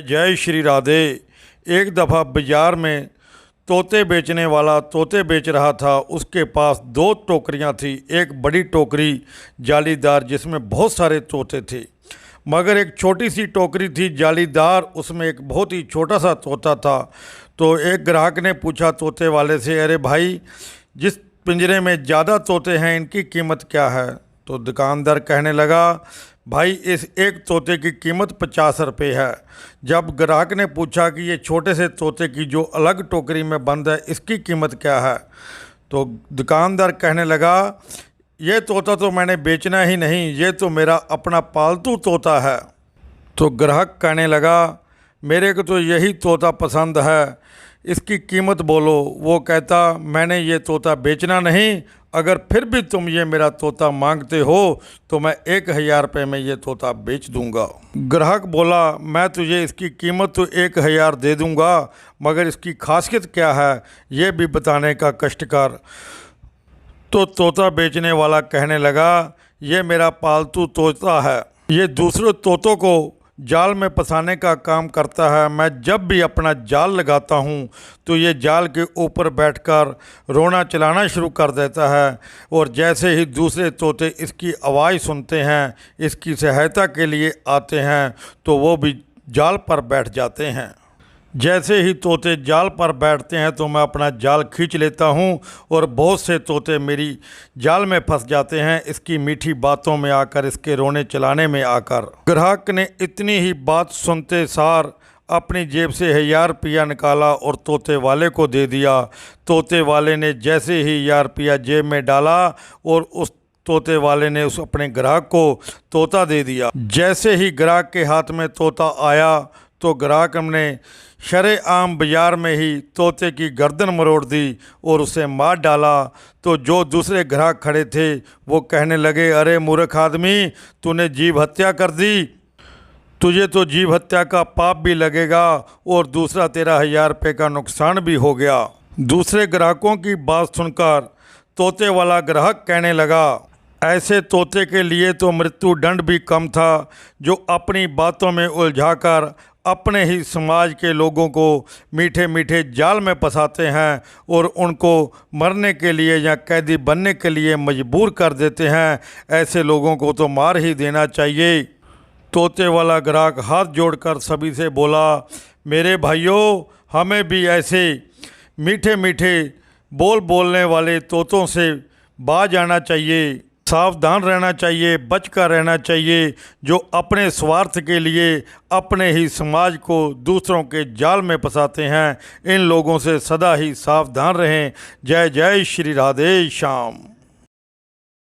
जय श्री राधे। एक दफ़ा बाज़ार में तोते बेचने वाला तोते बेच रहा था। उसके पास दो टोकरियां थी। एक बड़ी टोकरी जालीदार जिसमें बहुत सारे तोते थे, मगर एक छोटी सी टोकरी थी जालीदार, उसमें एक बहुत ही छोटा सा तोता था। तो एक ग्राहक ने पूछा तोते वाले से, अरे भाई, जिस पिंजरे में ज़्यादा तोते हैं इनकी कीमत क्या है? तो दुकानदार कहने लगा, भाई इस एक तोते की कीमत 50 रुपये है। जब ग्राहक ने पूछा कि ये छोटे से तोते की जो अलग टोकरी में बंद है इसकी कीमत क्या है? तो दुकानदार कहने लगा, ये तोता तो मैंने बेचना ही नहीं, ये तो मेरा अपना पालतू तोता है। तो ग्राहक कहने लगा, मेरे को तो यही तोता पसंद है, इसकी कीमत बोलो। वो कहता, मैंने ये तोता बेचना नहीं, अगर फिर भी तुम ये मेरा तोता मांगते हो तो मैं 1000 रुपये में ये तोता बेच दूंगा। ग्राहक बोला, मैं तुझे इसकी कीमत तो 1000 दे दूंगा, मगर इसकी खासियत क्या है ये भी बताने का कष्ट कर। तो तोता बेचने वाला कहने लगा, ये मेरा पालतू तोता है, ये दूसरे तोतों को जाल में फंसाने का काम करता है। मैं जब भी अपना जाल लगाता हूँ तो ये जाल के ऊपर बैठकर रोना चलाना शुरू कर देता है, और जैसे ही दूसरे तोते इसकी आवाज़ सुनते हैं, इसकी सहायता के लिए आते हैं, तो वो भी जाल पर बैठ जाते हैं। जैसे ही तोते जाल पर बैठते हैं तो मैं अपना जाल खींच लेता हूं, और बहुत से तोते मेरी जाल में फंस जाते हैं, इसकी मीठी बातों में आकर, इसके रोने चलाने में आकर। ग्राहक ने इतनी ही बात सुनते सार अपनी जेब से 1000 रुपया निकाला और तोते वाले को दे दिया। तोते वाले ने जैसे ही 1000 रुपया जेब में डाला और उस तोते वाले ने उस अपने ग्राहक को तोता दे दिया। जैसे ही ग्राहक के हाथ में तोता आया तो ग्राहक ने शरेआम बाज़ार में ही तोते की गर्दन मरोड़ दी और उसे मार डाला। तो जो दूसरे ग्राहक खड़े थे वो कहने लगे, अरे मूर्ख आदमी, तूने जीव हत्या कर दी, तुझे तो जीव हत्या का पाप भी लगेगा और दूसरा तेरा 1000 रुपये का नुकसान भी हो गया। दूसरे ग्राहकों की बात सुनकर तोते वाला ग्राहक कहने लगा, ऐसे तोते के लिए तो मृत्यु दंड भी कम था, जो अपनी बातों में उलझाकर अपने ही समाज के लोगों को मीठे मीठे जाल में फंसाते हैं और उनको मरने के लिए या कैदी बनने के लिए मजबूर कर देते हैं। ऐसे लोगों को तो मार ही देना चाहिए। तोते वाला ग्राहक हाथ जोड़कर सभी से बोला, मेरे भाइयों, हमें भी ऐसे मीठे मीठे बोल बोलने वाले तोतों से बाज आना चाहिए, सावधान रहना चाहिए, बच कर रहना चाहिए, जो अपने स्वार्थ के लिए अपने ही समाज को दूसरों के जाल में फंसाते हैं। इन लोगों से सदा ही सावधान रहें। जय जय श्री राधे श्याम।